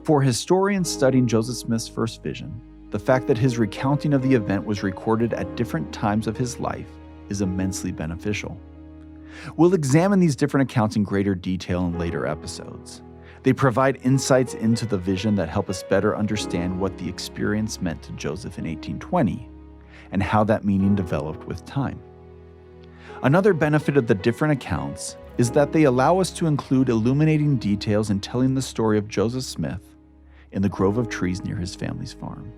For historians studying Joseph Smith's first vision, the fact that his recounting of the event was recorded at different times of his life is immensely beneficial. We'll examine these different accounts in greater detail in later episodes. They provide insights into the vision that help us better understand what the experience meant to Joseph in 1820 and how that meaning developed with time. Another benefit of the different accounts is that they allow us to include illuminating details in telling the story of Joseph Smith in the grove of trees near his family's farm.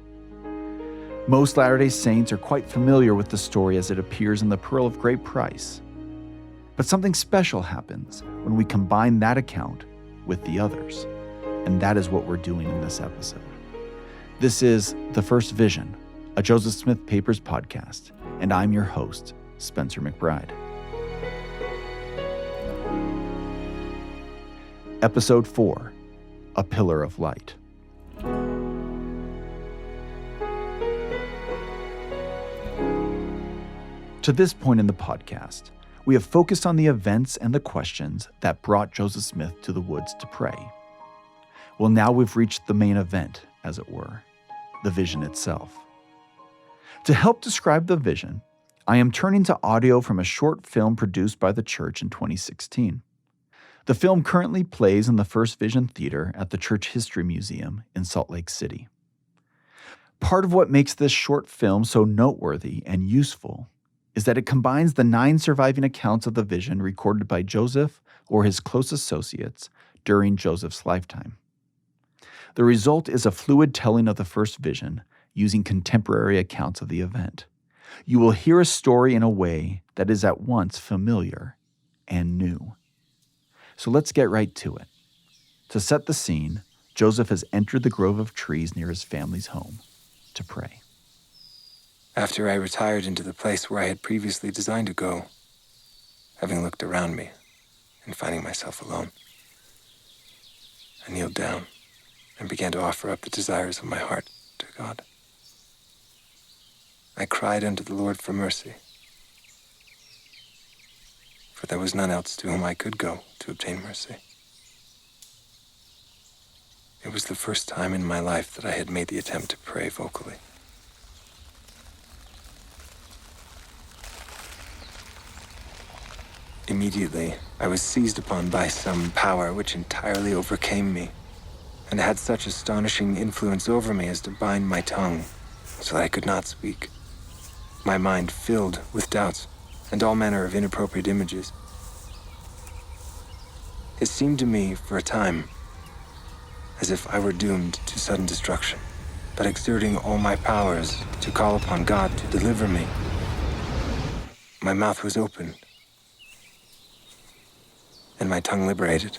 Most Latter-day Saints are quite familiar with the story as it appears in the Pearl of Great Price. But something special happens when we combine that account with the others, and that is what we're doing in this episode. This is The First Vision, a Joseph Smith Papers podcast, and I'm your host, Spencer McBride. Episode 4, A Pillar of Light. To this point in the podcast, we have focused on the events and the questions that brought Joseph Smith to the woods to pray. Well, now we've reached the main event, as it were, the vision itself. To help describe the vision, I am turning to audio from a short film produced by the church in 2016. The film currently plays in the First Vision Theater at the Church History Museum in Salt Lake City. Part of what makes this short film so noteworthy and useful is that it combines the 9 surviving accounts of the vision recorded by Joseph or his close associates during Joseph's lifetime. The result is a fluid telling of the first vision using contemporary accounts of the event. You will hear a story in a way that is at once familiar and new. So let's get right to it. To set the scene, Joseph has entered the grove of trees near his family's home to pray. After I retired into the place where I had previously designed to go, having looked around me and finding myself alone, I kneeled down and began to offer up the desires of my heart to God. I cried unto the Lord for mercy, for there was none else to whom I could go to obtain mercy. It was the first time in my life that I had made the attempt to pray vocally. Immediately, I was seized upon by some power which entirely overcame me, and had such astonishing influence over me as to bind my tongue, so that I could not speak. My mind filled with doubts and all manner of inappropriate images. It seemed to me, for a time, as if I were doomed to sudden destruction, but exerting all my powers to call upon God to deliver me. My mouth was open, and my tongue liberated.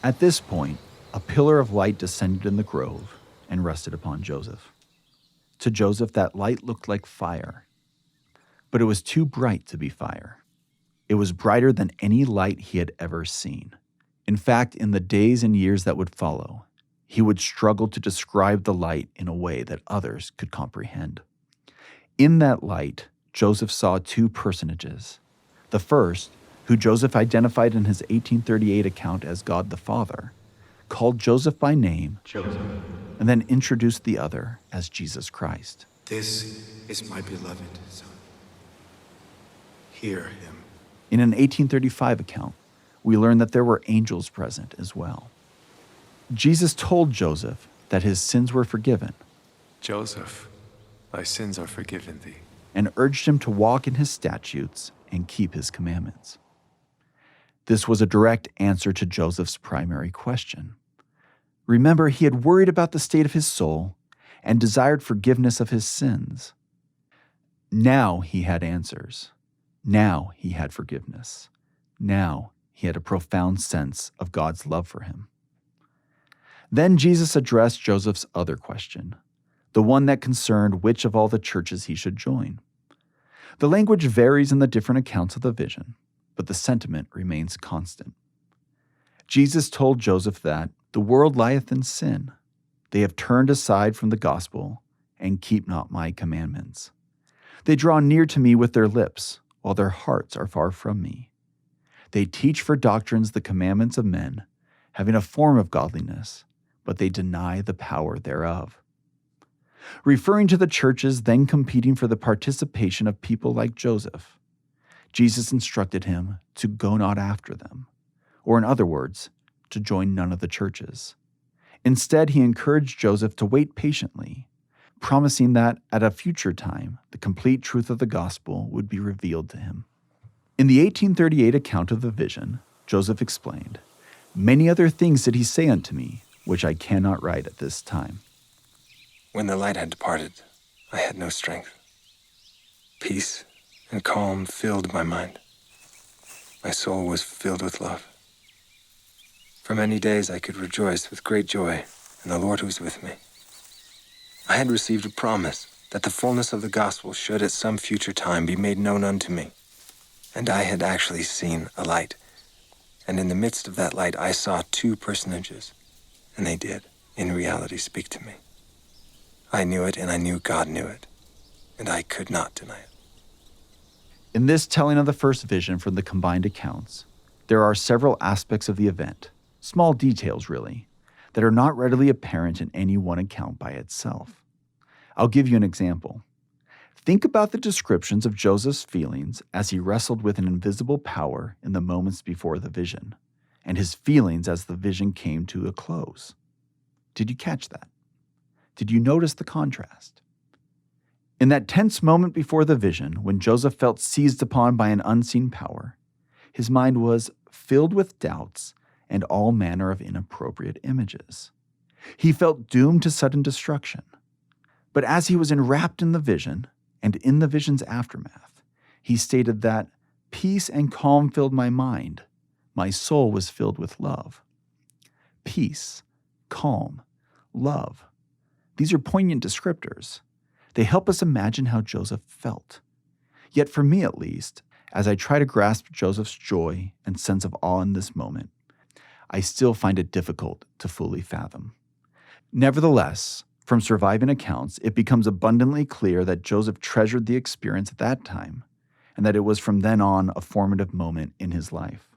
At this point, a pillar of light descended in the grove and rested upon Joseph. To Joseph, that light looked like fire, but it was too bright to be fire. It was brighter than any light he had ever seen. In fact, in the days and years that would follow, he would struggle to describe the light in a way that others could comprehend. In that light, Joseph saw 2 personages. The first, who Joseph identified in his 1838 account as God the Father, called Joseph by name, Joseph, and then introduced the other as Jesus Christ. this is my beloved son. Hear him. In an 1835 account, we learn that there were angels present as well. Jesus told Joseph that his sins were forgiven Joseph, thy sins are forgiven thee. and urged him to walk in his statutes and keep his commandments. This was a direct answer to Joseph's primary question. Remember, he had worried about the state of his soul and desired forgiveness of his sins. Now he had answers. Now he had forgiveness. Now he had a profound sense of God's love for him. Then Jesus addressed Joseph's other question, the one that concerned which of all the churches he should join. The language varies in the different accounts of the vision, but the sentiment remains constant. Jesus told Joseph that the world lieth in sin. They have turned aside from the gospel and keep not my commandments. They draw near to me with their lips, while their hearts are far from me. They teach for doctrines the commandments of men, having a form of godliness, but they deny the power thereof. Referring to the churches then competing for the participation of people like Joseph, Jesus instructed him to go not after them, or in other words, to join none of the churches. Instead, he encouraged Joseph to wait patiently, promising that at a future time, the complete truth of the gospel would be revealed to him. In the 1838 account of the vision, Joseph explained, "Many other things did he say unto me, which I cannot write at this time." When the light had departed, I had no strength. Peace and calm filled my mind. My soul was filled with love. For many days I could rejoice with great joy in the Lord who was with me. I had received a promise that the fullness of the gospel should at some future time be made known unto me. And I had actually seen a light. And in the midst of that light I saw two personages, and they did, in reality, speak to me. I knew it, and I knew God knew it, and I could not deny it. In this telling of the first vision from the combined accounts, there are several aspects of the event, small details really, that are not readily apparent in any one account by itself. I'll give you an example. Think about the descriptions of Joseph's feelings as he wrestled with an invisible power in the moments before the vision, and his feelings as the vision came to a close. Did you catch that? Did you notice the contrast? In that tense moment before the vision, when Joseph felt seized upon by an unseen power, his mind was filled with doubts and all manner of inappropriate images. He felt doomed to sudden destruction. But as he was enwrapped in the vision, and in the vision's aftermath, he stated that peace and calm filled my mind. My soul was filled with love. Peace, calm, love. These are poignant descriptors. They help us imagine how Joseph felt. Yet for me at least, as I try to grasp Joseph's joy and sense of awe in this moment, I still find it difficult to fully fathom. Nevertheless, from surviving accounts, it becomes abundantly clear that Joseph treasured the experience at that time, and that it was from then on a formative moment in his life.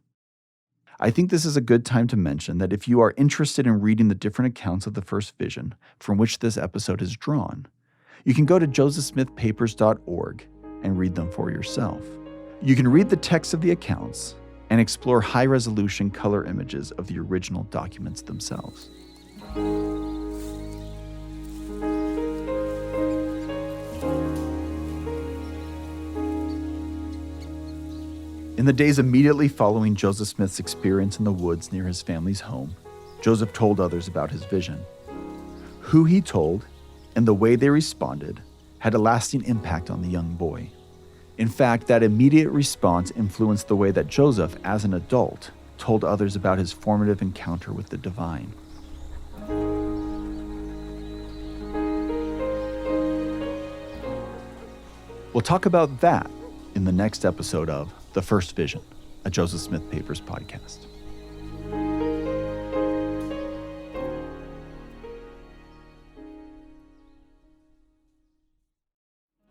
I think this is a good time to mention that if you are interested in reading the different accounts of the first vision from which this episode is drawn, you can go to josephsmithpapers.org and read them for yourself. You can read the text of the accounts and explore high-resolution color images of the original documents themselves. In the days immediately following Joseph Smith's experience in the woods near his family's home, Joseph told others about his vision. Who he told and the way they responded had a lasting impact on the young boy. In fact, that immediate response influenced the way that Joseph, as an adult, told others about his formative encounter with the divine. We'll talk about that in the next episode of The First Vision, a Joseph Smith Papers podcast.